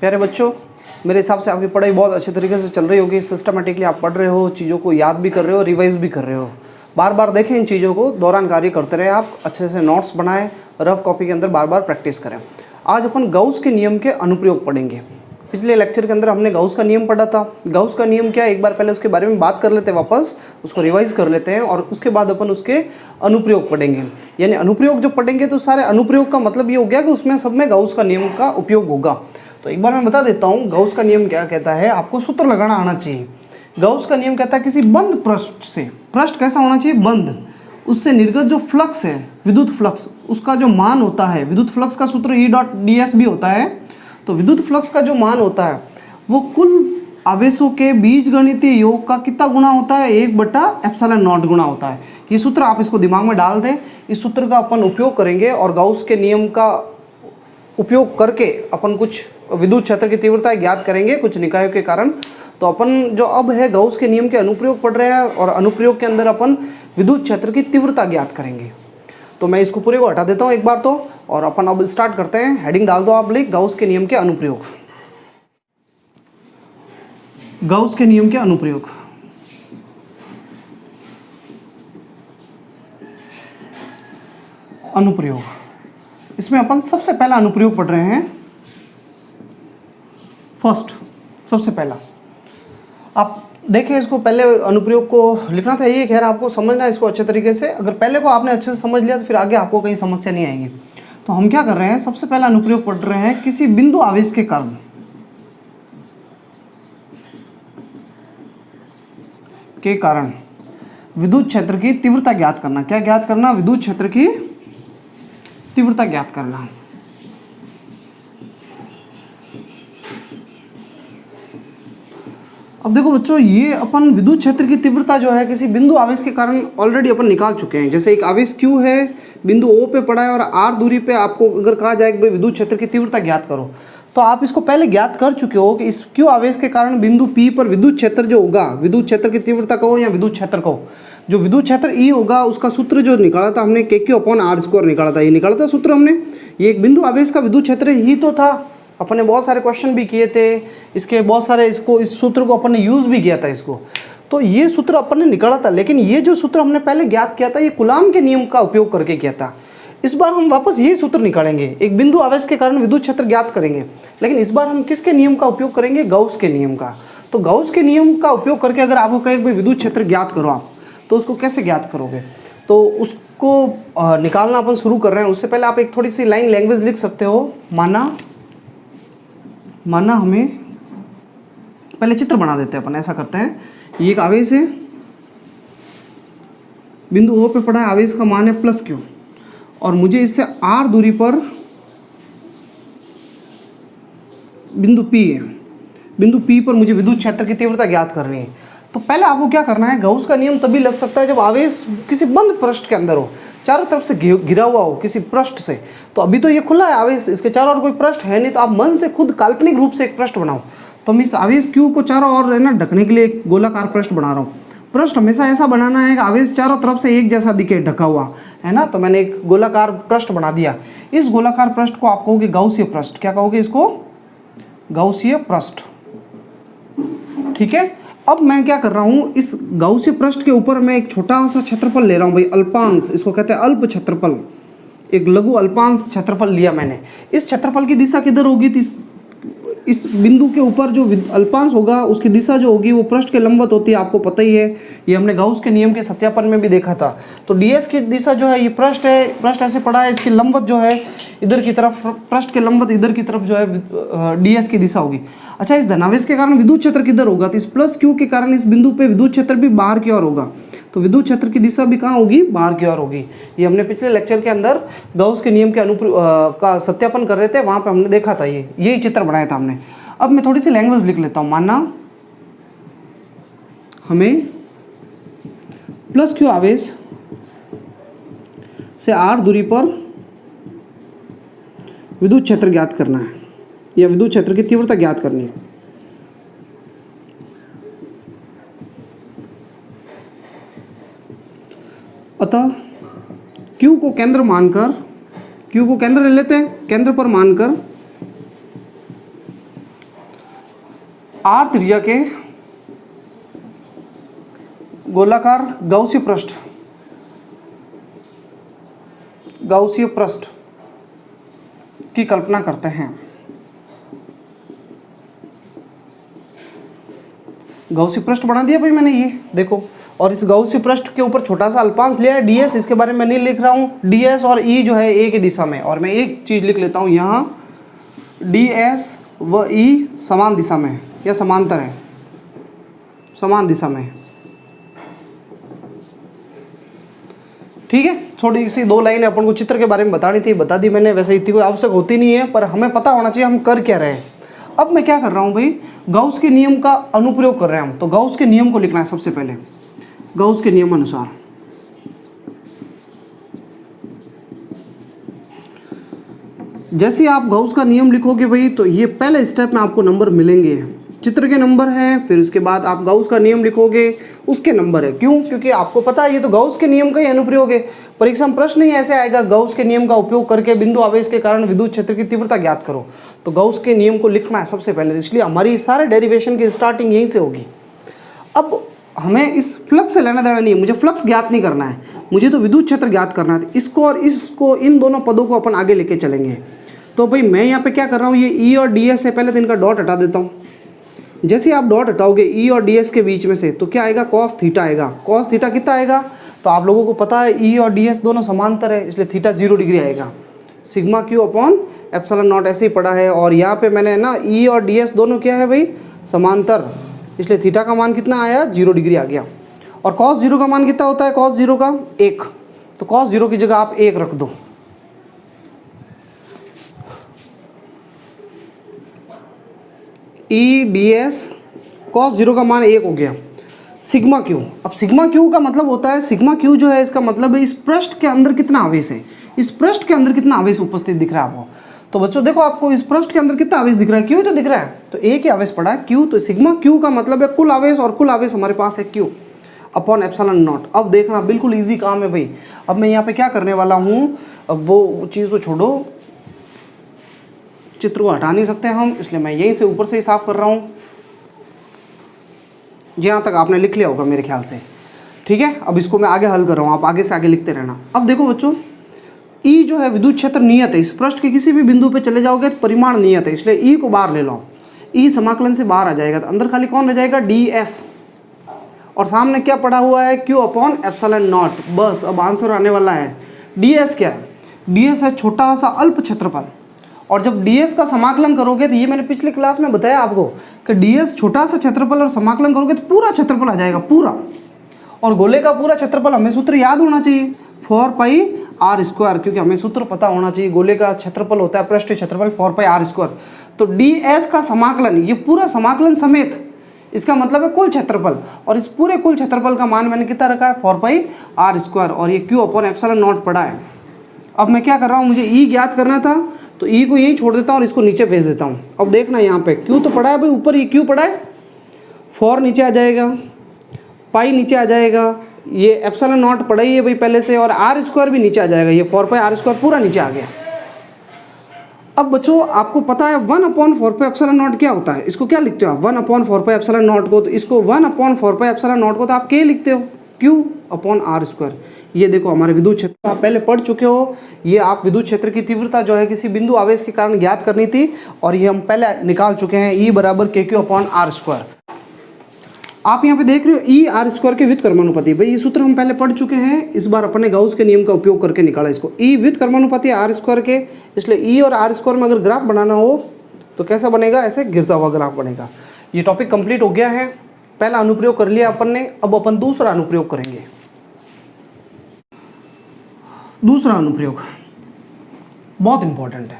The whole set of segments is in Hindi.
प्यारे बच्चों, मेरे हिसाब से आपकी पढ़ाई बहुत अच्छे तरीके से चल रही होगी। सिस्टमेटिकली आप पढ़ रहे हो, चीज़ों को याद भी कर रहे हो, रिवाइज भी कर रहे हो। बार बार देखें इन चीज़ों को, दौरान कार्य करते रहे, आप अच्छे से नोट्स बनाएं, रफ कॉपी के अंदर बार बार प्रैक्टिस करें। आज अपन गाउस के नियम के अनुप्रयोग पढ़ेंगे। पिछले लेक्चर के अंदर हमने गाउस का नियम पढ़ा था। गाउस का नियम क्या है, एक बार पहले उसके बारे में बात कर लेते हैं, वापस उसको रिवाइज कर लेते हैं और उसके बाद अपन उसके अनुप्रयोग पढ़ेंगे। यानी अनुप्रयोग जो पढ़ेंगे तो सारे अनुप्रयोग का मतलब ये हो गया कि उसमें सब में गाउस का नियम का उपयोग होगा। तो एक बार मैं बता देता हूँ गाउस का नियम क्या कहता है। आपको सूत्र लगाना आना चाहिए। गाउस का नियम कहता है किसी बंद पृष्ठ से, पृष्ठ कैसा होना चाहिए, बंद, उससे निर्गत जो फ्लक्स है, विद्युत फ्लक्स, उसका जो मान होता है, विद्युत फ्लक्स का सूत्र E.ds भी होता है। तो विद्युत फ्लक्स का जो मान होता है वो कुल आवेशों के बीजगणितीय योग का कितना गुणा होता है, 1/ε0 गुणा होता है। ये सूत्र आप इसको दिमाग में डाल दें। इस सूत्र का अपन उपयोग करेंगे और गाउस के नियम का उपयोग करके अपन कुछ विद्युत क्षेत्र की तीव्रता ज्ञात करेंगे कुछ निकायों के कारण। तो अपन जो अब है गाउस के नियम के अनुप्रयोग पढ़ रहे हैं और अनुप्रयोग के अंदर अपन विद्युत क्षेत्र की तीव्रता ज्ञात करेंगे। तो मैं इसको पूरे को हटा देता हूँ एक बार तो, और अपन अब स्टार्ट करते हैं। हेडिंग डाल दो आप, लिख गाउस के नियम के अनुप्रयोग। गाउस के नियम के अनुप्रयोग। अनुप्रयोग, इसमें अपन सबसे पहला अनुप्रयोग पढ़ रहे हैं। फर्स्ट, सबसे पहला आप देखें इसको, पहले अनुप्रयोग को लिखना था ये, खैर आपको समझना है इसको अच्छे तरीके से। अगर पहले को आपने अच्छे से समझ लिया तो फिर आगे आपको कहीं समस्या नहीं आएगी। तो हम क्या कर रहे हैं, सबसे पहला अनुप्रयोग पढ़ रहे हैं किसी बिंदु आवेश के कारण विद्युत क्षेत्र की तीव्रता ज्ञात करना। क्या ज्ञात करना, विद्युत क्षेत्र की तीव्रता ज्ञात करना। अब देखो बच्चों, ये अपन विद्युत क्षेत्र की तीव्रता जो है किसी बिंदु आवेश के कारण ऑलरेडी अपन निकाल चुके हैं। जैसे एक आवेश Q है, बिंदु O पे पड़ा है और R दूरी पे आपको अगर कहा जाए कि भाई विद्युत क्षेत्र की तीव्रता ज्ञात करो, तो आप इसको पहले ज्ञात कर चुके हो कि इस Q आवेश के कारण बिंदु P पर विद्युत क्षेत्र जो होगा, विद्युत क्षेत्र की तीव्रता कहो या विद्युत क्षेत्र कहो, जो विद्युत क्षेत्र E होगा उसका सूत्र जो निकाला था हमने, KQ/R² निकाला था। ये निकाला था सूत्र हमने। ये एक बिंदु आवेश का विद्युत क्षेत्र ही तो था। अपन ने बहुत सारे क्वेश्चन भी किए थे इसके, बहुत सारे इसको, इस सूत्र को अपन ने यूज़ भी किया था इसको। तो ये सूत्र अपन ने निकाला था, लेकिन ये जो सूत्र हमने पहले ज्ञात किया था ये कूलाम के नियम का उपयोग करके किया था। इस बार हम वापस यही सूत्र निकालेंगे, एक बिंदु आवेश के कारण विद्युत क्षेत्र ज्ञात करेंगे, लेकिन इस बार हम किसके नियम का उपयोग करेंगे, गाउस के नियम का। तो गाउस के नियम का उपयोग करके अगर आपको कहे कि विद्युत क्षेत्र ज्ञात करो आप, तो उसको कैसे ज्ञात करोगे, तो उसको निकालना अपन शुरू कर रहे हैं। उससे पहले आप एक थोड़ी सी लाइन लैंग्वेज लिख सकते हो। माना हमें पहले चित्र बना देते हैं अपन, ऐसा करते हैं। ये एक आवेश है, बिंदु O पे पड़ा है, आवेश का मान है +Q, और मुझे इससे R दूरी पर बिंदु P है, बिंदु P पर मुझे विद्युत क्षेत्र की तीव्रता ज्ञात करनी है। तो पहले आपको क्या करना है, गाउस का नियम तभी लग सकता है जब आवेश किसी बंद पृष्ठ के अंदर हो, चारों तरफ से घिरा हुआ हो किसी पृष्ठ से। तो अभी तो ये खुला है आवेश, इसके चारों ओर कोई पृष्ठ है नहीं, तो आप मन से खुद काल्पनिक रूप से एक पृष्ठ बनाओ। तो मैं इस आवेश Q को चारों ओर है ना ढकने के लिए एक गोलाकार पृष्ठ बना रहा हूँ। पृष्ठ हमेशा ऐसा बनाना है कि आवेश चारों तरफ से एक जैसा दिखे, ढका हुआ है ना। तो मैंने एक गोलाकार पृष्ठ बना दिया। इस गोलाकार पृष्ठ को आप कहोगे गाउसीय पृष्ठ। क्या कहोगे इसको, गाउसीय पृष्ठ, ठीक है। अब मैं क्या कर रहा हूँ, इस गाउसीय पृष्ठ के ऊपर मैं एक छोटा सा क्षेत्रफल ले रहा हूँ भाई, अल्पांश, इसको कहते हैं अल्प क्षेत्रफल, एक लघु अल्पांश क्षेत्रफल लिया मैंने। इस क्षेत्रफल की दिशा किधर होगी, तो इस बिंदु के ऊपर जो अल्पांश होगा उसकी दिशा जो होगी वो पृष्ठ के लंबवत होती है, आपको पता ही है। ये हमने गाउस के नियम के सत्यापन में भी देखा था। तो ds की दिशा जो है, ये पृष्ठ है, पृष्ठ ऐसे पड़ा है, इसके लंबवत जो है इधर की तरफ, पृष्ठ के लंबवत इधर की तरफ जो है ds की दिशा होगी। अच्छा, इस धनावेश के कारण विद्युत क्षेत्र किधर होगा, तो इस +Q के कारण इस बिंदु पे विद्युत क्षेत्र भी बाहर की ओर होगा। तो विद्युत क्षेत्र की दिशा भी कहाँ होगी, बाहर की ओर होगी। ये हमने पिछले लेक्चर के अंदर गाउस के नियम के का सत्यापन कर रहे थे, वहाँ पे हमने देखा था, यही चित्र बनाया था हमने। अब मैं थोड़ी सी लैंग्वेज लिख लेता हूँ। माना हमें +Q आवेश से R दूरी पर विद्युत क्षेत्र ज्ञात करना है, या विद्युत क्षेत्र की तीव्रता ज्ञात करनी है। अतः Q को केंद्र मानकर, Q को केंद्र ले लेते हैं, केंद्र पर मानकर r त्रिज्या के गोलाकार गाउसीय पृष्ठ की कल्पना करते हैं। गाउसीय पृष्ठ बना दिया भाई मैंने, ये देखो, और इस गाउसीय पृष्ठ के ऊपर छोटा सा अल्पांश लिया है ds, इसके बारे में नहीं लिख रहा हूँ। ds और e जो है a की दिशा में, और मैं एक चीज लिख लेता हूँ यहाँ, ds व e समान दिशा में या समांतर है, समान दिशा में। ठीक है, थोड़ी सी 2 लाइनें अपन को चित्र के बारे में बतानी थी, बता दी मैंने। वैसे इतनी कोई आवश्यक होती नहीं है, पर हमें पता होना चाहिए हम कर क्या रहे हैं। अब मैं क्या कर रहा हूँ भाई, गाउस के नियम का अनुप्रयोग कर रहे हैं हम। तो गाउस के नियम को लिखना है सबसे पहले। गाउस के नियम अनुसार जैसे आप गाउस का नियम लिखोगे भाई, तो ये पहले स्टेप में आपको नंबर मिलेंगे, चित्र के नंबर हैं। फिर उसके बाद आप गाउस का नियम लिखोगे, उसके नंबर है। क्यों? क्योंकि आपको पता है ये तो गाउस के नियम का ही अनुप्रयोग है। परीक्षा में प्रश्न ही ऐसे आएगा, गाउस के नियम का उपयोग करके बिंदु आवेश के कारण विद्युत क्षेत्र की तीव्रता ज्ञात करो। तो गाउस के नियम को लिखना है सबसे पहले, इसलिए हमारी सारे डेरिवेशन की स्टार्टिंग यहीं से होगी। अब हमें इस फ्लक्स से लेना देना नहीं है, मुझे फ्लक्स ज्ञात नहीं करना है, मुझे तो विद्युत क्षेत्र ज्ञात करना है। इसको और इसको, इन दोनों पदों को अपन आगे लेके चलेंगे। तो भाई मैं यहाँ पे क्या कर रहा हूँ, ये ई और डी एस है, पहले तो इनका डॉट हटा देता हूँ। जैसे आप डॉट हटाओगे ई और डी एस के बीच में से, तो क्या आएगा, कॉस थीटा आएगा। कॉस थीटा कितना आएगा, तो आप लोगों को पता है ई और डी एस दोनों समांतर है, इसलिए थीटा 0 डिग्री आएगा। Sigma Q upon epsilon not ऐसे ही पड़ा है। और यहाँ पे मैंने ना ई और डी एस दोनों क्या है भाई, समांतर, इसलिए थीटा का मान कितना आया, 0 डिग्री आ गया। और कॉस 0 का मान कितना होता है, कॉस 0 का 1, तो कॉस 0 की जगह आप 1 रख दो। ई डी एस कॉस 0 का मान 1 हो गया। सिग्मा क्यू, अब सिग्मा क्यू का मतलब होता है, सिग्मा क्यू जो है इसका मतलब है इस पृष्ठ के अंदर कितना आवेश है, इस पृष्ठ के अंदर कितना आवेश उपस्थित दिख रहा है आपको। तो बच्चों देखो, आपको इस पृष्ठ के अंदर कितना आवेश दिख रहा है, क्यू तो दिख रहा है, तो एक ही आवेश पड़ा है क्यू। तो सिग्मा क्यू का मतलब है कुल आवेश, और कुल आवेश हमारे पास है क्यू अपॉन एप्सिलॉन नॉट। अब देखना बिल्कुल ईजी काम है भाई। अब मैं यहाँ पे क्या करने वाला हूँ, अब वो चीज़ तो छोड़ो, चित्र को हटा नहीं सकते हम, इसलिए मैं यहीं से ऊपर से ही साफ कर रहा हूँ। यहाँ तक आपने लिख लिया होगा मेरे ख्याल से, ठीक है। अब इसको मैं आगे हल कर रहा हूँ, आप आगे से आगे लिखते रहना। अब देखो बच्चों, ई जो है विद्युत क्षेत्र नियत है, इस पृष्ठ के किसी भी बिंदु पे चले जाओगे तो परिमाण नियत है, इसलिए ई को बाहर ले लो। ई समाकलन से बाहर आ जाएगा, तो अंदर खाली कौन रह जाएगा, डी एस, और सामने क्या पड़ा हुआ है, क्यू अपॉन एप्सिलॉन नॉट। बस अब आंसर आने वाला है। डी एस क्या है, डी एस है छोटा सा अल्प क्षेत्रफल। और जब ds का समाकलन करोगे, तो ये मैंने पिछले क्लास में बताया आपको कि ds छोटा सा क्षेत्रफल और समाकलन करोगे तो पूरा क्षेत्रफल आ जाएगा, पूरा। और गोले का पूरा क्षेत्रफल हमें सूत्र याद होना चाहिए, 4 पाई r स्क्वायर, क्योंकि हमें सूत्र पता होना चाहिए। गोले का क्षेत्रफल होता है पृष्ठ क्षेत्रफल 4 पाई r स्क्वायर। तो ds का समाकलन, ये पूरा समाकलन समेत, इसका मतलब है कुल क्षेत्रफल, और इस पूरे कुल क्षेत्रफल का मान मैंने कितना रखा है, 4 पाई r स्क्वायर, और ये q अपॉन एप्सिलॉन नॉट पड़ा है। अब मैं क्या कर रहा हूँ, मुझे e ज्ञात करना था, तो ई को यहीं छोड़ देता हूँ और इसको नीचे भेज देता हूँ। अब देखना यहाँ पे क्यू तो पड़ा है भाई, ऊपर ये क्यू पड़ा है, 4 नीचे आ जाएगा, पाई नीचे आ जाएगा, ये एप्सिलॉन नॉट पड़ा ही है भाई पहले से, और आर स्क्वायर भी नीचे आ जाएगा, ये 4 पाई आर स्क्वायर पूरा नीचे आ गया। अब बच्चों आपको पता है 1/4 पाई एप्सिलॉन नॉट क्या होता है, इसको क्या लिखते हो आप, 1/4 पाई एप्सिलॉन नॉट को, तो इसको 1/4 पाई एप्सिलॉन नॉट को तो आप क्या लिखते हो, क्यू अपॉन आर स्क्वायर। ये देखो हमारे विद्युत क्षेत्र आप पहले पढ़ चुके हो, ये आप विद्युत क्षेत्र की तीव्रता जो है किसी बिंदु आवेश के कारण ज्ञात करनी थी, और ये हम पहले निकाल चुके हैं, ई बराबर के क्यू अपॉन आर स्क्वायर। आप यहाँ पे देख रहे हो ई आर स्क्वायर के व्युत्क्रमानुपाती, भाई ये सूत्र हम पहले पढ़ चुके हैं, इस बार अपने गाउस के नियम का उपयोग करके निकाला इसको। ई व्युत्क्रमानुपाती आर स्क्वायर के, इसलिए ई और आर स्क्वायर में अगर ग्राफ बनाना हो तो कैसा बनेगा, ऐसे गिरता हुआ ग्राफ बनेगा। ये टॉपिक कंप्लीट हो गया है, पहला अनुप्रयोग कर लिया अपन ने, अब अपन दूसरा अनुप्रयोग करेंगे। दूसरा अनुप्रयोग बहुत इंपॉर्टेंट है,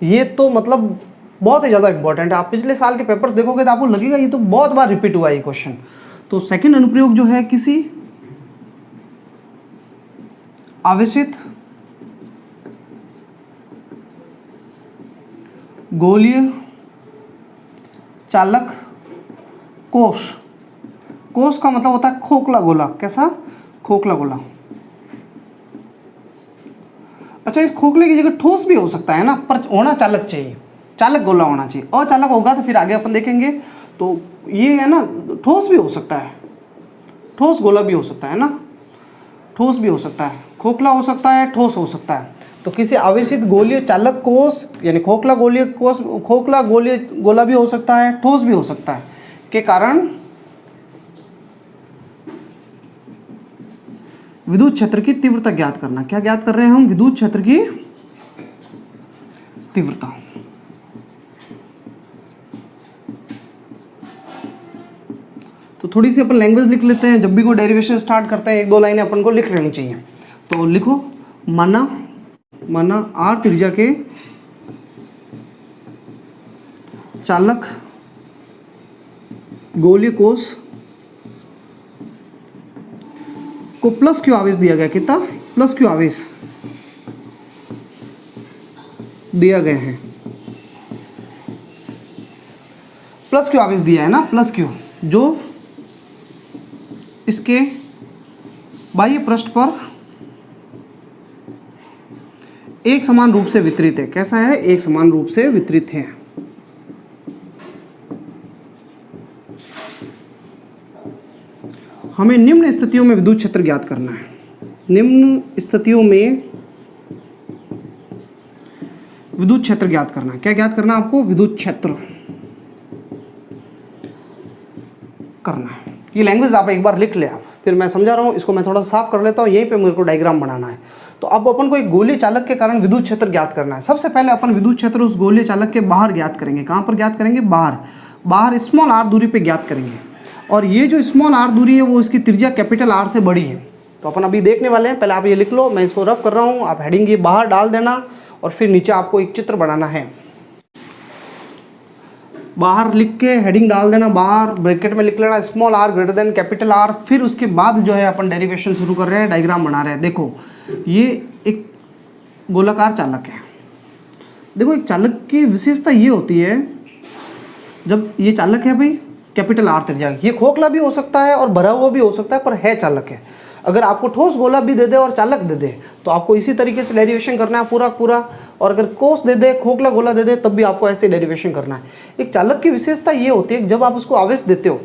ये तो मतलब बहुत ही ज़्यादा इंपॉर्टेंट है। आप पिछले साल के पेपर्स देखोगे तो आपको लगेगा ये तो बहुत बार रिपीट हुआ है ये क्वेश्चन। तो सेकंड अनुप्रयोग जो है, किसी आवेशित गोलीय चालक कोश, कोश का मतलब होता है खोखला गोला, कैसा, खोखला गोला। अच्छा, इस खोखले की जगह ठोस भी हो सकता है ना, पर होना चालक चाहिए, चालक गोला होना चाहिए। अचालक होगा तो फिर आगे अपन देखेंगे। तो ये है ना, ठोस भी हो सकता है, ठोस गोला भी हो सकता है ना, ठोस भी हो सकता है, खोखला हो सकता है, ठोस हो सकता है। तो किसी आवेशित गोलीय चालक कोष यानी खोखला गोलीय कोष, खोखला गोलीय गोला भी हो सकता है, ठोस भी हो सकता है, के कारण विद्युत क्षेत्र की तीव्रता ज्ञात करना। क्या ज्ञात कर रहे हैं हम? विद्युत क्षेत्र की तीव्रता। तो थोड़ी सी अपन लैंग्वेज लिख लेते हैं, जब भी कोई डेरिवेशन स्टार्ट करते हैं 1-2 लाइनें अपन को लिख लेनी चाहिए। तो लिखो, माना आर त्रिज्या के चालक गोलीय कोष को प्लस क्यू आवेश दिया गया। कितना? प्लस क्यू आवेश दिया गया है, प्लस क्यू आवेश दिया है ना, प्लस क्यू, जो इसके बाह्य पृष्ठ पर एक समान रूप से वितरित है। कैसा है? एक समान रूप से वितरित है। हमें निम्न स्थितियों में विद्युत क्षेत्र ज्ञात करना है। निम्न स्थितियों में विद्युत क्षेत्र ज्ञात करना है। क्या ज्ञात करना है आपको? विद्युत क्षेत्र करना है। ये लैंग्वेज आप एक बार लिख ले, आप फिर मैं समझा रहा हूँ, इसको मैं थोड़ा साफ कर लेता हूँ। यहीं पे मेरे को डायग्राम बनाना है। तो अब अपन को एक गोलीय चालक के कारण विद्युत क्षेत्र ज्ञात करना है। सबसे पहले अपन विद्युत क्षेत्र उस गोलीय चालक के बाहर ज्ञात करेंगे। कहाँ पर ज्ञात करेंगे? बाहर स्मॉल आर दूरी पे ज्ञात करेंगे। और ये जो स्मॉल आर दूरी है वो इसकी त्रिज्या कैपिटल आर से बड़ी है। तो अपन अभी देखने वाले हैं। पहले आप ये लिख लो, मैं इसको रफ कर रहा हूँ, आप हेडिंग ये बाहर डाल देना और फिर नीचे आपको एक चित्र बनाना है। बाहर लिख के हेडिंग डाल देना, बाहर ब्रैकेट में लिख लेना small R greater than capital R. फिर उसके बाद जो है अपन डेरिवेशन शुरू कर रहे हैं, डायग्राम बना रहे हैं। देखो, ये एक गोलाकार चालक है। देखो, एक चालक की विशेषता ये होती है, जब ये चालक है भाई कैपिटल आर त्रिज्या, ये खोखला भी हो सकता है और भरा हुआ भी हो सकता है, पर है चालक है। अगर आपको ठोस गोला भी दे दे और चालक दे दे तो आपको इसी तरीके से डेरिवेशन करना है पूरा। और अगर कोस दे दे, खोखला गोला दे दे, तब भी आपको ऐसे डेरिवेशन करना है। एक चालक की विशेषता ये होती है, जब आप उसको आवेश देते हो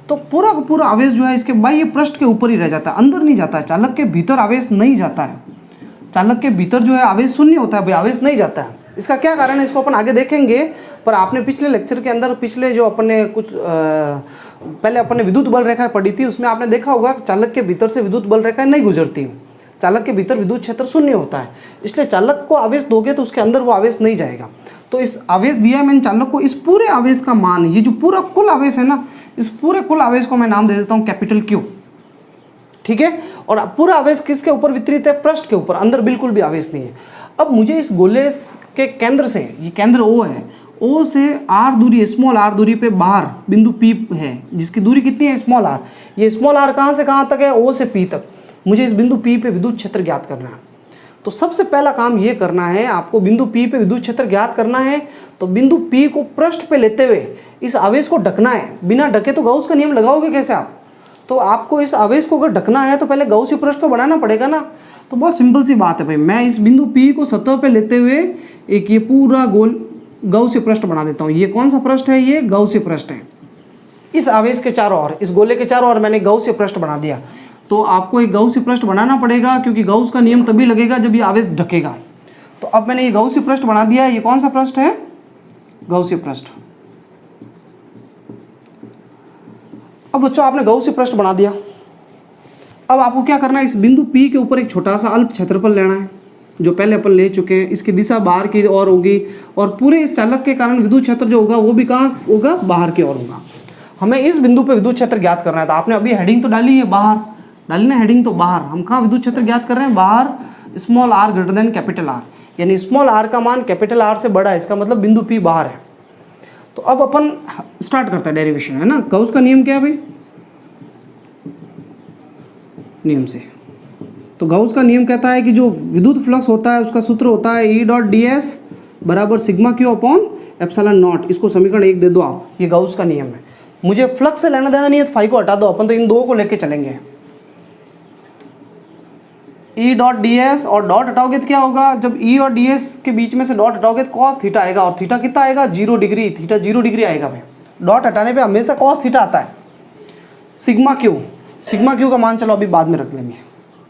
तो पूरा आवेश जो है इसके बाह्य पृष्ठ के ऊपर ही रह जाता है, अंदर नहीं जाता है। चालक के भीतर आवेश नहीं जाता है। चालक के भीतर जो है आवेश शून्य होता है भाई, आवेश नहीं जाता है। इसका क्या कारण है इसको अपन आगे देखेंगे। पर आपने पिछले लेक्चर के अंदर, पिछले जो अपन ने कुछ पहले अपन ने विद्युत बल रेखा पढ़ी थी, उसमें आपने देखा होगा कि चालक के भीतर से विद्युत बल रेखा नहीं गुजरती। चालक के भीतर विद्युत क्षेत्र शून्य होता है, इसलिए चालक को आवेश दोगे तो उसके अंदर वो आवेश नहीं जाएगा। तो इस आवेश दिया है मैंने चालक को, इस पूरे आवेश का मान, ये जो पूरा कुल आवेश है ना, इस पूरे कुल आवेश को मैं नाम दे देता हूँ कैपिटल क्यू। ठीक है। और पूरा आवेश किसके ऊपर वितरित है? पृष्ठ के ऊपर, अंदर बिल्कुल भी आवेश नहीं है। अब मुझे इस गोले के केंद्र से, ये केंद्र O है, O से R दूरी, स्मॉल r दूरी पे बाहर बिंदु P है, जिसकी दूरी कितनी है? Small r। ये स्मॉल r कहाँ से कहाँ तक है? O से P तक। मुझे इस बिंदु P पे विद्युत क्षेत्र ज्ञात करना है। तो सबसे पहला काम ये करना है आपको, बिंदु P पे विद्युत क्षेत्र ज्ञात करना है। तो बिंदु P को पृष्ठ पे लेते हुए इस आवेश को ढकना है। बिना ढके तो गाउस का नियम लगाओगे कैसे आप? तो आपको इस आवेश को अगर ढकना है तो पहले गाउसीय पृष्ठ तो बनाना पड़ेगा ना। तो बहुत सिंपल सी बात है भाई, मैं इस बिंदु P को सतह पे लेते हुए एक ये पूरा गोल गाउसीय पृष्ठ बना देता हूँ। ये कौन सा पृष्ठ है? ये गाउसीय पृष्ठ है। इस आवेश के चारों ओर, इस गोले के चारों ओर मैंने गाउसीय पृष्ठ बना दिया। तो आपको एक गाउसीय पृष्ठ बनाना पड़ेगा, क्योंकि गाउस का नियम तभी लगेगा जब ये आवेश ढकेगा। तो अब मैंने ये गाउसीय पृष्ठ बना दिया है। ये कौन सा पृष्ठ है? गाउसीय पृष्ठ। अब बच्चों आपने गाउसीय पृष्ठ बना दिया। अब आपको क्या करना है? इस बिंदु P के ऊपर एक छोटा सा अल्प क्षेत्रफल लेना है, जो पहले अपन ले चुके हैं। इसकी दिशा बाहर की ओर होगी और पूरे इस चालक के कारण विद्युत क्षेत्र जो होगा वो भी कहाँ होगा? बाहर की ओर होगा। हमें इस बिंदु पे विद्युत क्षेत्र ज्ञात करना है। तो आपने अभी हेडिंग तो डाली है, बाहर डाली ना हेडिंग, तो बाहर हम कहाँ विद्युत क्षेत्र ज्ञात कर रहे हैं? बाहर small r greater than capital R, यानी स्मॉल r का मान कैपिटल R से बड़ा है, इसका मतलब बिंदु P बाहर है। तो अब अपन स्टार्ट करते हैं डेरिवेशन, है ना। गाउस का नियम क्या है भाई? नियम से, तो गाउस का नियम कहता है कि जो विद्युत फ्लक्स होता है उसका सूत्र होता है E.ds बराबर sigma Q upon epsilon not. इसको समीकरण 1 दे दो आप, ये गाउस का नियम है। मुझे फ्लक्स से लेना देना नहीं है तो फाई को हटा दो, अपन तो इन दो को लेके चलेंगे। E.ds और डॉट हटाओगे तो क्या होगा? जब E और ds के बीच में से डॉट हटाओगे तो cos थीटा आएगा, और थीटा कितना आएगा? 0 डिग्री। थीटा 0 डिग्री आएगा भाई। डॉट हटाने पे हमेशा कॉस थीटा आता है। सिग्मा क्यू का मान चलो अभी बाद में रख लेंगे,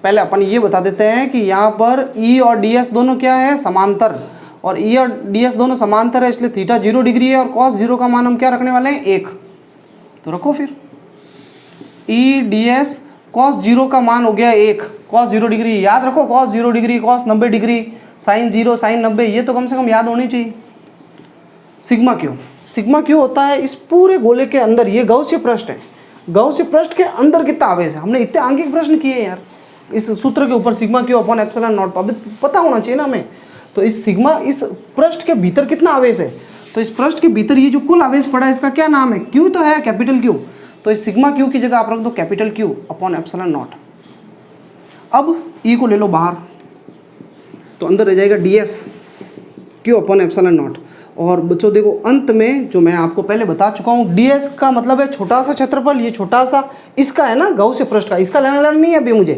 पहले अपन ये बता देते हैं कि यहाँ पर ई और डी एस दोनों क्या है, समांतर, और ई और डी एस दोनों समांतर है, इसलिए थीटा 0 डिग्री है और कॉस 0 का मान हम क्या रखने वाले हैं, 1। तो रखो फिर ई डी एस कॉस 0 का मान हो गया 1, कॉस 0 डिग्री याद रखो, cos 0 degree, cos 90 degree, sine 0, sine 90, ये तो कम से कम याद होनी चाहिए। सिग्मा क्यू होता है इस पूरे गोले के अंदर, ये गौसीय पृष्ठ है, गौसीय पृष्ठ के अंदर कितना आवेश है, हमने इतने आंगिक प्रश्न किए यार इस सूत्र के ऊपर, sigma Q upon epsilon not, तो अभी पता होना चाहिए ना हमें। तो इस पृष्ठ के भीतर कितना आवेश है, तो इस पृष्ठ के भीतर ये जो कुल आवेश पड़ा है इसका क्या नाम है, क्यू तो है, कैपिटल क्यू। तो इस सिग्मा क्यू की जगह आप रख दो capital Q upon epsilon not. अब ई को ले लो बाहर, तो अंदर रह जाएगा ds Q upon epsilon not. और बच्चों देखो अंत में जो मैं आपको पहले बता चुका हूँ, ds का मतलब है छोटा सा क्षेत्रफल, ये छोटा सा इसका है ना गौसीय पृष्ठ का, इसका लेना देना नहीं है अभी मुझे,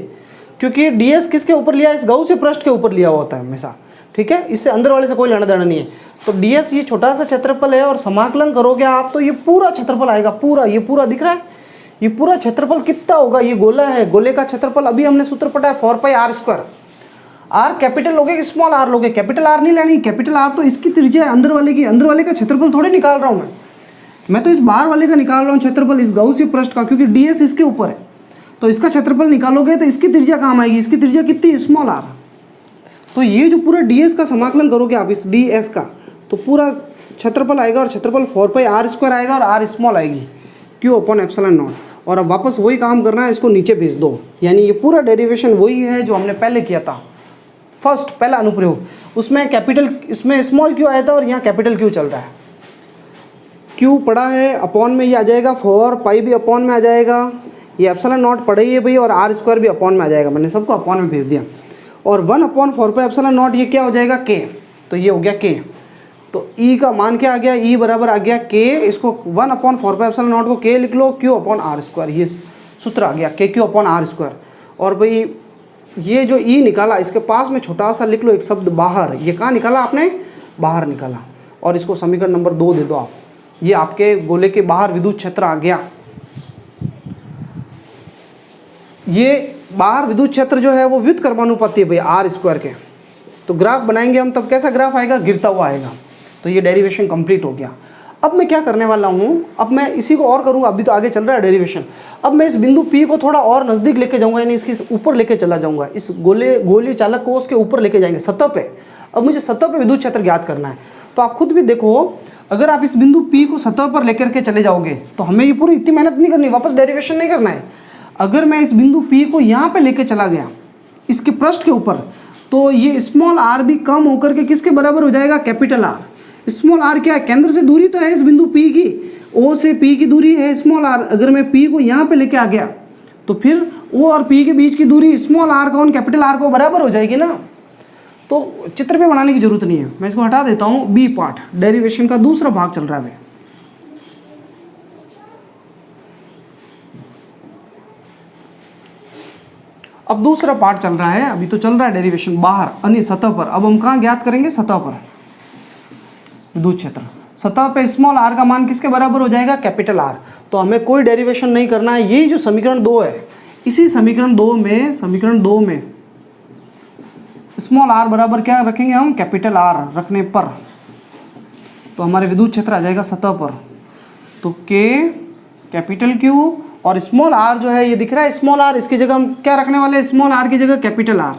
क्योंकि ds किसके ऊपर लिया है, इस गौसीय पृष्ठ के ऊपर लिया हुआ होता है हमेशा, ठीक है, इससे अंदर वाले से कोई लेना देना नहीं है। तो ds ये छोटा सा क्षेत्रफल है और समाकलन करोगे आप तो ये पूरा क्षेत्रफल आएगा, पूरा, ये पूरा दिख रहा है, ये पूरा क्षेत्रफल कितना होगा, ये गोला है, गोले का क्षेत्रफल अभी हमने सूत्र पढ़ा है 4πr²। आर कैपिटल लोगे कि स्मॉल आर लोगे, कैपिटल आर नहीं लेनी, कैपिटल आर तो इसकी त्रिज्या है अंदर वाले की, अंदर वाले का क्षेत्रफल थोड़े निकाल रहा हूँ मैं तो इस बाहर वाले का निकाल रहा हूँ क्षेत्रफल, इस गौसीय पृष्ठ का, क्योंकि ds इसके ऊपर है, तो इसका क्षेत्रफल निकालोगे तो इसकी त्रिज्या काम आएगी, इसकी त्रिज्या कितनी, स्मॉल आर। तो ये जो पूरा ds का समाकलन करोगे आप इस ds का, तो पूरा क्षेत्रफल आएगा और क्षेत्रफल 4πr² आएगा और r स्मॉल आएगी, क्यू अपॉन एप्सिलॉन नॉट। और अब वापस वही काम करना है, इसको नीचे भेज दो, यानी ये पूरा डेरिवेशन वही है जो हमने पहले किया था, पहला अनुप्रयोग, उसमें कैपिटल, इसमें स्मॉल क्यू आया था और यहाँ कैपिटल क्यू चल रहा है, क्यू पड़ा है अपॉन में, ये आ जाएगा 4π भी अपॉन में आ जाएगा, ये एप्सिलॉन नॉट पड़ा ही है भाई, और r² भी अपॉन में आ जाएगा, मैंने सबको अपॉन में भेज दिया, और 1/4π एप्सिलॉन नॉट ये क्या हो जाएगा k, तो ये हो गया k। तो e का मान क्या आ गया, e बराबर आ गया k, इसको 1/4π एप्सिलॉन नॉट को k लिख लो, q अपॉन r², ये सूत्र आ गया k q अपॉन r²। और भाई ये जो e निकाला इसके पास में छोटा सा लिख लो एक शब्द बाहर, ये कहाँ निकाला आपने, बाहर निकाला, और इसको समीकरण नंबर 2 दे दो आप, ये आपके गोले के बाहर विद्युत क्षेत्र आ गया। ये बाहर विद्युत क्षेत्र जो है वो व्युत्क्रमानुपाती कर्मानुपाती है भाई r² के, तो ग्राफ बनाएंगे हम, तब कैसा ग्राफ आएगा, गिरता हुआ आएगा। तो ये डेरिवेशन कंप्लीट हो गया। अब मैं क्या करने वाला हूँ, अब मैं इसी को और करूँगा, अभी तो आगे चल रहा है डेरिवेशन, अब मैं इस बिंदु P को थोड़ा और नज़दीक लेके जाऊँगा, यानी इसके ऊपर लेके चला जाऊँगा, इस गोलीय चालक को उसके ऊपर लेके जाएंगे, सतह पे। अब मुझे सतह पे विद्युत क्षेत्र ज्ञात करना है, तो आप खुद भी देखो, अगर आप इस बिंदु P को सतह पर लेकर के चले जाओगे तो हमें ये पूरी इतनी मेहनत नहीं करनी, वापस डेरिवेशन नहीं करना है। अगर मैं इस बिंदु P को यहाँ पर लेके चला गया इसके पृष्ठ के ऊपर, तो ये स्मॉल r भी कम होकर के किसके बराबर हो जाएगा, कैपिटल R। स्मॉल r क्या है, केंद्र से दूरी तो है इस बिंदु P की, O से P की दूरी है स्मॉल r। अगर मैं P को यहाँ पे लेके आ गया तो फिर O और P के बीच की दूरी स्मॉल r कौन, कैपिटल R को बराबर हो जाएगी ना। तो चित्र पे बनाने की जरूरत नहीं है, मैं इसको हटा देता हूँ। बी पार्ट, डेरिवेशन का दूसरा भाग चल रहा है। अब दूसरा पार्ट चल रहा है, अभी तो चल रहा है डेरिवेशन बाहर, यानी सतह पर। अब हम कहाँ ज्ञात करेंगे, सतह पर विद्युत क्षेत्र। सतह पे स्मॉल r का मान किसके बराबर हो जाएगा, कैपिटल R। तो हमें कोई डेरिवेशन नहीं करना है, यही जो समीकरण 2 है, इसी समीकरण 2 में स्मॉल r बराबर क्या रखेंगे हम, कैपिटल R रखने पर तो हमारे विद्युत क्षेत्र आ जाएगा सतह पर। तो K कैपिटल Q और स्मॉल r जो है ये दिख रहा है स्मॉल r, इसकी जगह हम क्या रखने वाले हैं, स्मॉल r की जगह कैपिटल R।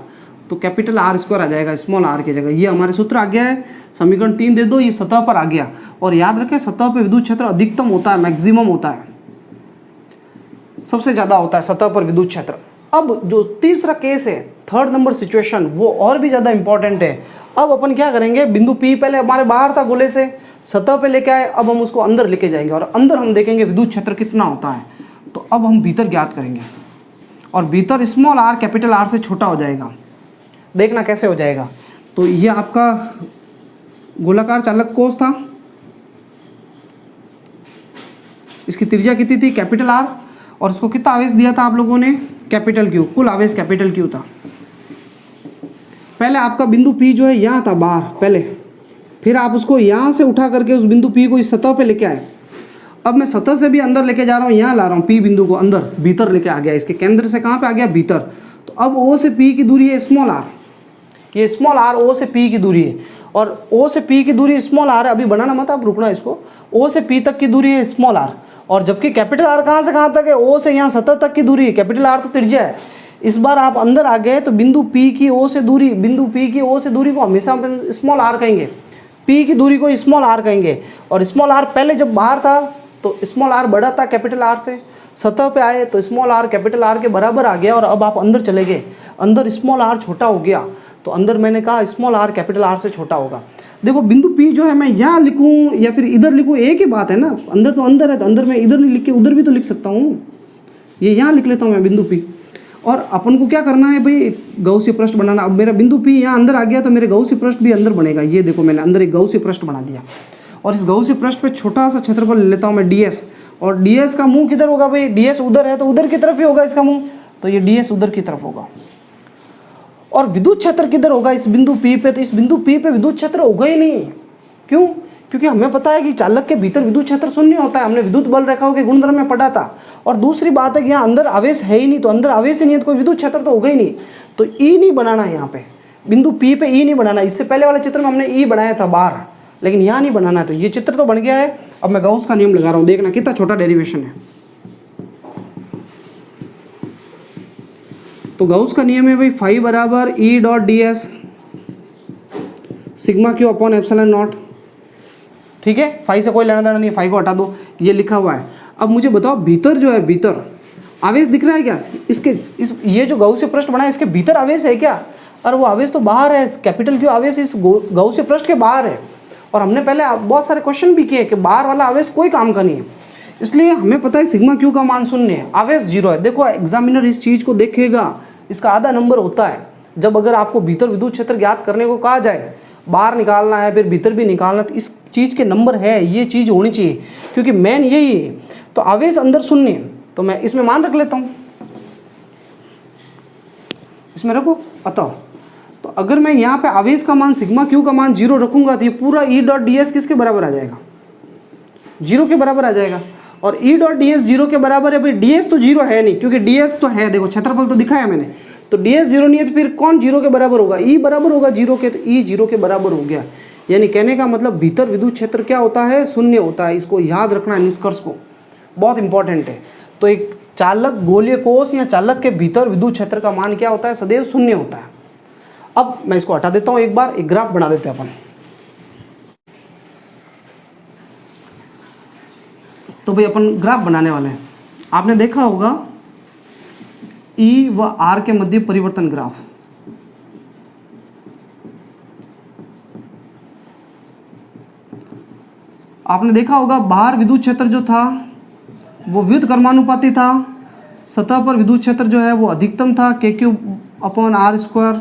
तो कैपिटल R² आ जाएगा स्मॉल r की जगह। ये हमारे सूत्र आ गया है, समीकरण 3 दे दो, ये सतह पर आ गया। और याद रखें सतह पर विद्युत क्षेत्र अधिकतम होता है, मैक्सिमम होता है, सबसे ज़्यादा होता है सतह पर विद्युत क्षेत्र। अब जो तीसरा केस है, थर्ड नंबर सिचुएशन, वो और भी ज़्यादा इंपॉर्टेंट है। अब अपन क्या करेंगे, बिंदु P पहले हमारे बाहर था गोले से, सतह पे लेके आए, अब हम उसको अंदर लेके जाएंगे और अंदर हम देखेंगे विद्युत क्षेत्र कितना होता है। तो अब हम भीतर ज्ञात करेंगे और भीतर स्मॉल r कैपिटल R से छोटा हो जाएगा। देखना कैसे हो जाएगा। तो ये आपका गोलाकार चालक कोष था, इसकी त्रिज्या कितनी थी, कैपिटल R, और इसको कितना आवेश दिया था आप लोगों ने, कैपिटल Q, कुल आवेश कैपिटल Q था। पहले आपका बिंदु P जो है यहाँ था बाहर पहले, फिर आप उसको यहाँ से उठा करके उस बिंदु P को इस सतह पे लेके आए अब मैं सतह से भी अंदर लेके जा रहा हूँ, यहाँ ला रहा हूँ P बिंदु को अंदर भीतर लेके आ गया, इसके केंद्र से कहाँ पे आ गया, भीतर। तो अब O से P की दूरी है स्मॉल r, ये स्मॉल r O से P की दूरी है, और O से P की दूरी स्मॉल r है, अभी बनाना मत आप, रुकना इसको। O से P तक की दूरी है स्मॉल r, और जबकि कैपिटल R कहाँ से कहाँ तक है, O से यहाँ सतह तक की दूरी है, कैपिटल R तो त्रिज्या है। इस बार आप अंदर आ गए तो बिंदु P की O से दूरी, बिंदु P की O से दूरी को हमेशा स्मॉल r कहेंगे, P की दूरी को स्मॉल r कहेंगे। और स्मॉल r पहले जब बाहर था तो स्मॉल r बड़ा था कैपिटल R से, सतह पे आए तो स्मॉल r कैपिटल R के बराबर आ गया, और अब आप अंदर चले गए, अंदर स्मॉल r छोटा हो गया, तो अंदर मैंने कहा स्मॉल r कैपिटल R से छोटा होगा। देखो बिंदु P जो है मैं यहाँ लिखूँ या फिर इधर लिखूँ, एक ही बात है ना, अंदर तो अंदर है, तो अंदर मैं इधर नहीं लिख के उधर भी तो लिख सकता हूँ, ये यहाँ लिख लेता हूँ मैं बिंदु P। और अपन को क्या करना है भाई, गौसीय पृष्ठ बनाना। अब मेरा बिंदु P यहाँ अंदर आ गया तो मेरे गौसीय पृष्ठ भी अंदर बनेगा। ये देखो मैंने अंदर एक गौसीय पृष्ठ बना दिया, और इस गौसीय पृष्ठ पे छोटा सा क्षेत्रफल ले लेता हूँ मैं ds, और ds का मुंह किधर होगा भाई, ds उधर है तो उधर की तरफ ही होगा इसका मुंह, तो ये ds उधर की तरफ होगा। और विद्युत क्षेत्र किधर होगा, इस बिंदु P पे, तो इस बिंदु P पे विद्युत क्षेत्र होगा ही नहीं। क्यों? क्योंकि हमें पता है कि चालक के भीतर विद्युत क्षेत्र शून्य होता है, हमने विद्युत बल रेखाओं के गुणधर्म में पढ़ा था। और दूसरी बात है कि यहाँ अंदर आवेश है ही नहीं, तो अंदर आवेश ही नहीं है तो कोई विद्युत क्षेत्र तो होगा ही नहीं, तो ई नहीं बनाना है यहाँ पे, बिंदु P पे ई नहीं बनाना। इससे पहले वाले चित्र में हमने ई बनाया था बाहर, लेकिन यहाँ नहीं बनाना है, तो ये चित्र तो बन गया है। अब मैं गाउस का नियम लगा रहा हूँ, देखना कितना छोटा डेरिवेशन है। तो गाउस का नियम है भाई, फाई बराबर E dot D S sigma Q upon epsilon not. ठीक है, फाई से कोई लेना देना नहीं है, फाई को हटा दो, ये लिखा हुआ है। अब मुझे बताओ भीतर जो है, भीतर आवेश दिख रहा है क्या, इसके ये जो गौसीय पृष्ठ बना है इसके भीतर आवेश है क्या? और वो आवेश तो बाहर है, कैपिटल क्यू आवेश इस गौसीय पृष्ठ के बाहर है। और हमने पहले बहुत सारे क्वेश्चन भी किए कि बाहर वाला आवेश कोई काम का नहीं है, इसलिए हमें पता है सिग्मा क्यू का मान शून्य है, आवेश जीरो है। देखो एग्जामिनर इस चीज़ को देखेगा, इसका आधा नंबर होता है जब अगर आपको भीतर विद्युत क्षेत्र ज्ञात करने को कहा जाए, बाहर निकालना है फिर भीतर भी निकालना, तो इस चीज़ के नंबर है, ये चीज़ होनी चाहिए, क्योंकि मेन यही है। तो आवेश अंदर शून्य, तो मैं इसमें मान रख लेता हूँ, इसमें रखो। अतः तो अगर मैं यहाँ पे आवेश का मान सिग्मा क्यू का मान जीरो रखूंगा तो ये पूरा ई डॉट डी एस किसके बराबर आ जाएगा, जीरो के बराबर आ जाएगा। और E dot D S zero के बराबर है भाई, डी एस तो जीरो है नहीं, क्योंकि डी एस तो है, देखो क्षेत्रफल तो दिखाया मैंने, तो डी एस जीरो नहीं है तो फिर कौन जीरो के बराबर होगा, ई बराबर होगा जीरो के, तो ई जीरो के बराबर हो गया। यानी कहने का मतलब भीतर विद्युत क्षेत्र क्या होता है, शून्य होता है। इसको याद रखना है, निष्कर्ष को, बहुत इंपॉर्टेंट है। तो एक चालक गोलीय कोष या चालक के भीतर विद्युत क्षेत्र का मान क्या होता है, सदैव शून्य होता है। अब मैं इसको हटा देता हूँ, एक बार एक ग्राफ बना देते हैं अपन। तो भाई अपन ग्राफ बनाने वाले हैं, आपने देखा होगा ई व आर के मध्य परिवर्तन ग्राफ। आपने देखा होगा बाहर विद्युत क्षेत्र जो था वो व्युत्क्रमानुपाती था, सतह पर विद्युत क्षेत्र जो है वो अधिकतम था, K Q upon R square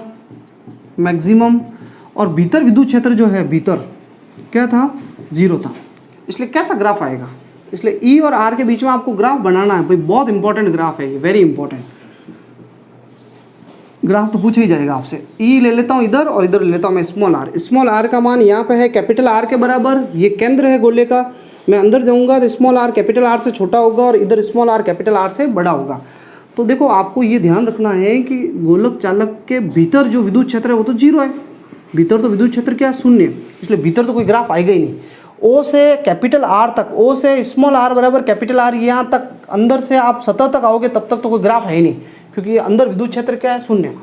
maximum, और भीतर विद्युत क्षेत्र जो है भीतर क्या था, जीरो था। इसलिए कैसा ग्राफ आएगा, इसलिए ई और आर के बीच में आपको ग्राफ बनाना है भाई, बहुत इंपॉर्टेंट ग्राफ है ये, वेरी इंपॉर्टेंट ग्राफ। तो पूछा ही जाएगा आपसे। ई ले लेता हूँ इधर और इधर ले लेता हूँ मैं स्मॉल आर। स्मॉल आर का मान यहाँ पे है कैपिटल आर के बराबर, ये केंद्र है गोले का। मैं अंदर जाऊँगा तो स्मॉल आर कैपिटल आर से छोटा होगा और इधर स्मॉल आर कैपिटल आर से बड़ा होगा। तो देखो आपको ये ध्यान रखना है कि गोलक चालक के भीतर जो विद्युत क्षेत्र है वो तो जीरो है, भीतर तो विद्युत क्षेत्र क्या, शून्य, इसलिए भीतर तो कोई ग्राफ आएगा ही नहीं। ओ से कैपिटल आर तक, ओ से स्मॉल आर बराबर कैपिटल आर, यहाँ तक अंदर से आप सतह तक आओगे तब तक तो कोई ग्राफ है ही नहीं, क्योंकि अंदर विद्युत क्षेत्र क्या है, शून्य।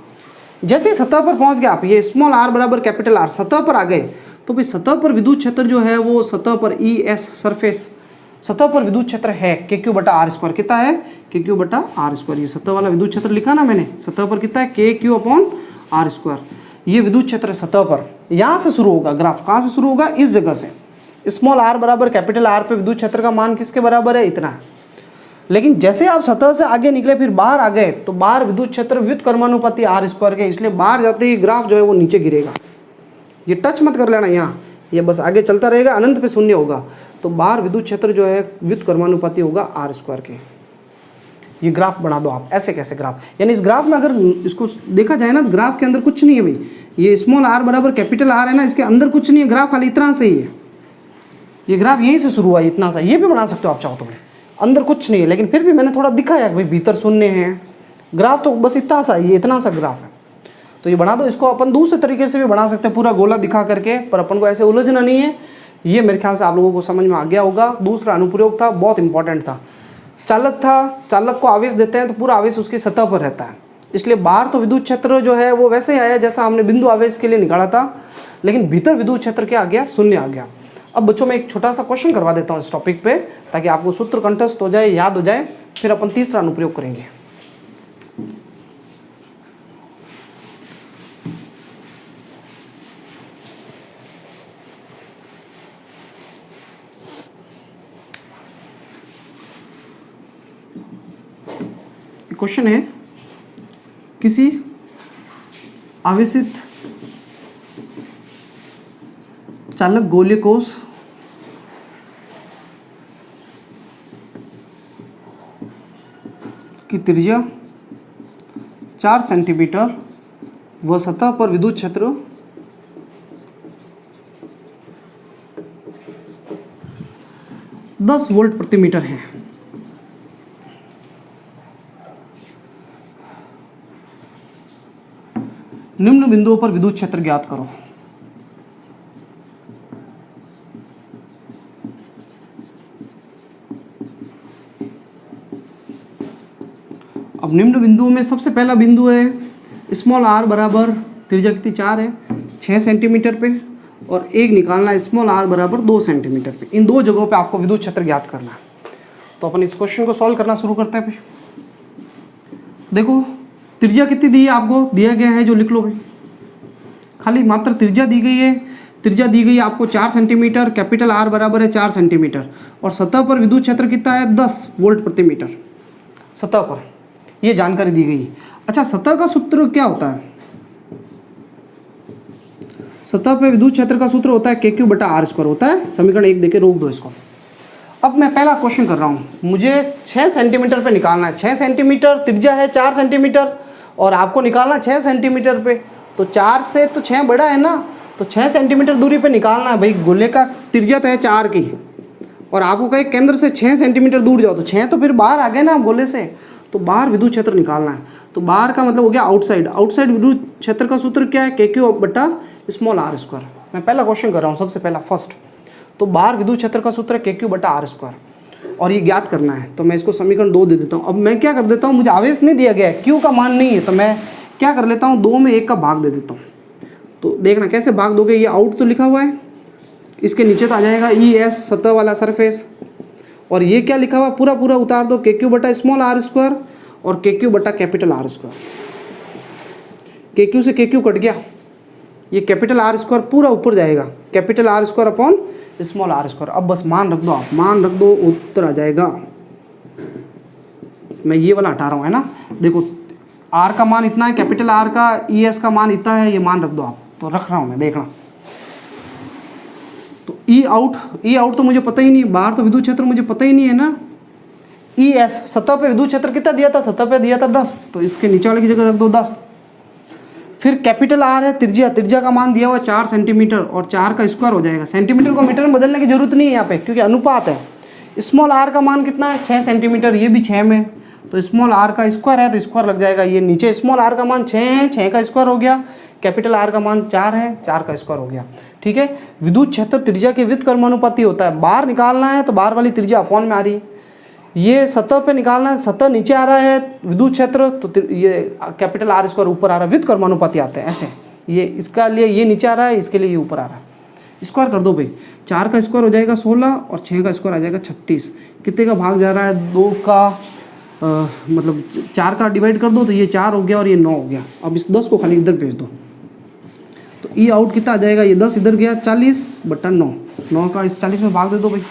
जैसे सतह पर पहुंच गए आप, ये स्मॉल आर बराबर कैपिटल आर, सतह पर आ गए, तो भाई सतह पर विद्युत क्षेत्र जो है वो सतह पर ई एस सरफेस, सतह पर विद्युत क्षेत्र है के क्यू बटा आर स्क्वायर। कितना है, के क्यू बटा आर स्क्वायर। ये सतह वाला विद्युत क्षेत्र लिखा ना मैंने, सतह पर कितना है, के क्यू अपॉन आर स्क्वायर। ये विद्युत क्षेत्र सतह पर, यहाँ से शुरू होगा ग्राफ, कहाँ से शुरू होगा, इस जगह से। स्मॉल आर बराबर कैपिटल आर पे विद्युत क्षेत्र का मान किसके बराबर है, इतना। लेकिन जैसे आप सतह से आगे निकले फिर बाहर आ गए, तो बाहर विद्युत क्षेत्र व्युत्क्रमानुपाती आर स्क्वायर के, इसलिए बाहर जाते ही ग्राफ जो है वो नीचे गिरेगा। ये टच मत कर लेना यहाँ, ये बस आगे चलता रहेगा, अनंत पे शून्य होगा। तो बाहर विद्युत क्षेत्र जो है व्युत्क्रमानुपाती होगा आर स्क्वायर के। ये ग्राफ बना दो आप, ऐसे कैसे ग्राफ, यानी इस ग्राफ में अगर इसको देखा जाए ना, तो ग्राफ के अंदर कुछ नहीं है भाई। ये स्मॉल आर बराबर कैपिटल आर है ना, इसके अंदर कुछ नहीं है, ग्राफ खाली इतना सही है। ये ग्राफ यहीं से शुरू हुआ है, इतना सा। ये भी बना सकते हो आप चाहो तो भाई, अंदर कुछ नहीं है, लेकिन फिर भी मैंने थोड़ा दिखाया भाई भीतर शून्य है। ग्राफ तो बस इतना सा, ये इतना सा ग्राफ है। तो ये बना दो। इसको अपन दूसरे तरीके से भी बना सकते हैं, पूरा गोला दिखा करके, पर अपन को ऐसे उलझना नहीं है। ये मेरे ख्याल से आप लोगों को समझ में आ गया होगा। दूसरा अनुप्रयोग था, बहुत इंपॉर्टेंट था। चालक था, चालक को आवेश देते हैं तो पूरा आवेश उसकी सतह पर रहता है, इसलिए बाहर तो विद्युत क्षेत्र जो है वो वैसे ही आया जैसा हमने बिंदु आवेश के लिए निकाला था, लेकिन भीतर विद्युत क्षेत्र क्या आ गया, शून्य आ गया। अब बच्चों मैं एक छोटा सा क्वेश्चन करवा देता हूँ इस टॉपिक पे, ताकि आपको सूत्र कंठस्थ हो जाए, याद हो जाए, फिर अपन तीसरा अनुप्रयोग करेंगे। क्वेश्चन है, किसी आवेशित चालक गोलीय कोश की त्रिज्या 4 सेंटीमीटर व सतह पर विद्युत क्षेत्र 10 वोल्ट प्रति मीटर है। निम्न बिंदुओं पर विद्युत क्षेत्र ज्ञात करो। अब निम्न बिंदुओं में सबसे पहला बिंदु है स्मॉल आर बराबर, त्रिज्या कितनी 4 है, 6 सेंटीमीटर पे, और एक निकालना है स्मॉल आर बराबर 2 सेंटीमीटर पे। इन दो जगहों पे आपको विद्युत क्षेत्र ज्ञात करना है। तो अपन इस क्वेश्चन को सॉल्व करना शुरू करते हैं। देखो त्रिज्या कितनी दी है, आपको दिया गया है जो लिख लो भाई, खाली मात्र त्रिज्या दी गई है। त्रिज्या दी गई है आपको 4 सेंटीमीटर, कैपिटल आर बराबर है 4 सेंटीमीटर, और सतह पर विद्युत क्षेत्र कितना है 10 वोल्ट प्रति मीटर सतह पर, ये जानकारी दी गई। अच्छा, सतह का सूत्र क्या होता है? सतह पर विद्युत क्षेत्र का सूत्र होता है KQ बटा R स्क्वायर होता है। समीकरण 1 देके रोक दो इसको। अब मैं पहला क्वेश्चन कर रहा हूँ, मुझे 6 सेंटीमीटर पे निकालना है। 6 सेंटीमीटर, त्रिज्या है 4 सेंटीमीटर, और आपको निकालना 6 सेंटीमीटर पे, तो 4 से तो 6 बड़ा है ना, तो 6 सेंटीमीटर दूरी पे निकालना है भाई। गोले का त्रिज्या तो है 4 की, और आपको कहे केंद्र से 6 सेंटीमीटर दूर जाओ, तो 6 तो फिर बाहर आ गए ना गोले से, तो बाहर विद्युत क्षेत्र निकालना है। तो बाहर का मतलब हो गया आउटसाइड। आउटसाइड विद्युत क्षेत्र का सूत्र क्या है, KQ बटा स्मॉल R स्क्वायर। मैं पहला क्वेश्चन कर रहा हूँ, सबसे पहला फर्स्ट। तो बाहर विद्युत क्षेत्र का सूत्र है KQ बटा R स्क्वायर, और ये ज्ञात करना है। तो मैं इसको समीकरण 2 दे देता हूँ। अब मैं क्या कर देता हूँ, मुझे आवेश नहीं दिया गया है, Q का मान नहीं है, तो मैं क्या कर लेता हूँ, 2 में 1 का भाग दे देता हूँ। तो देखना कैसे भाग दोगे, ये आउट तो लिखा हुआ है, इसके नीचे तो आ जाएगा ES सतह वाला सरफेस, और ये क्या लिखा हुआ पूरा पूरा उतार दो, KQ बटा स्मॉल R स्क्वायर और KQ बटा कैपिटल R स्क्वायर। KQ से KQ कट गया, ये कैपिटल R स्क्वायर पूरा ऊपर जाएगा, capital R square upon small R square. अब बस मान रख दो, आप मान रख दो, उत्तर आ जाएगा। मैं ये वाला हटा रहा हूँ, है ना। देखो R का मान इतना है, कैपिटल R का ES का मान इतना है, ये मान रख दो आप। तो रख रहा हूँ मैं, देखना। तो E आउट तो मुझे पता ही नहीं, बाहर तो विद्युत क्षेत्र मुझे पता ही नहीं है ना। ES सतह पे विद्युत क्षेत्र कितना दिया था, सतह पे दिया था 10, तो इसके नीचे वाले की जगह रख दो 10। फिर कैपिटल R है त्रिज्या का मान दिया हुआ 4 सेंटीमीटर, और 4 का स्क्वायर हो जाएगा। सेंटीमीटर को मीटर में बदलने की जरूरत नहीं है यहाँ पे, क्योंकि अनुपात है। स्मॉल R का मान कितना है 6 सेंटीमीटर, ये भी 6 में, तो स्मॉल R का स्क्वायर है तो स्क्वायर लग जाएगा। ये नीचे स्मॉल R का मान 6 है, 6 का स्क्वायर हो गया, कैपिटल R का मान 4 है, 4 का स्क्वायर हो गया। ठीक है, विद्युत क्षेत्र त्रिज्या के व्युत्क्रमानुपाती होता है। बाहर निकालना है तो बाहर वाली त्रिज्या अपॉन में आ रही, ये सतह पे निकालना है, सतह नीचे आ रहा है विद्युत क्षेत्र, तो ये कैपिटल R स्क्वायर ऊपर आ रहा है, व्युत्क्रमानुपाती आते हैं ऐसे। ये इसका लिए ये नीचे आ रहा है, इसके लिए ये ऊपर आ रहा है। स्क्वायर कर दो भाई, 4 का स्क्वायर हो जाएगा 16, और 6 का स्क्वायर आ जाएगा 36। कितने का भाग जा रहा है, 2 का मतलब 4 का डिवाइड कर दो, तो ये 4 हो गया और ये 9 हो गया। अब इस 10 को खाली इधर भेज दो, तो E आउट कितना आ जाएगा, ये 10 इधर गया, 40 बटा 9, 9 का इस 40 में भाग दे दो भाई,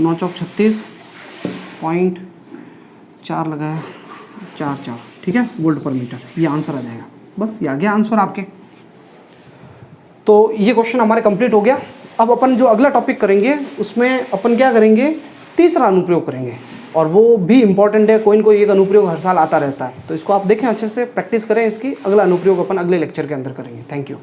9 चौक 36.4 लगाया 4 ठीक है वोल्ट पर मीटर, ये आंसर आ जाएगा। बस ये आ गया आंसर आपके। तो ये क्वेश्चन हमारे कंप्लीट हो गया। अब अपन जो अगला टॉपिक करेंगे उसमें अपन क्या करेंगे, तीसरा अनुप्रयोग करेंगे, और वो भी इम्पॉर्टेंट है। कोई न कोई एक अनुप्रयोग हर साल आता रहता है, तो इसको आप देखें अच्छे से, प्रैक्टिस करें इसकी। अगला अनुप्रयोग अपन अगले लेक्चर के अंदर करेंगे। Thank you.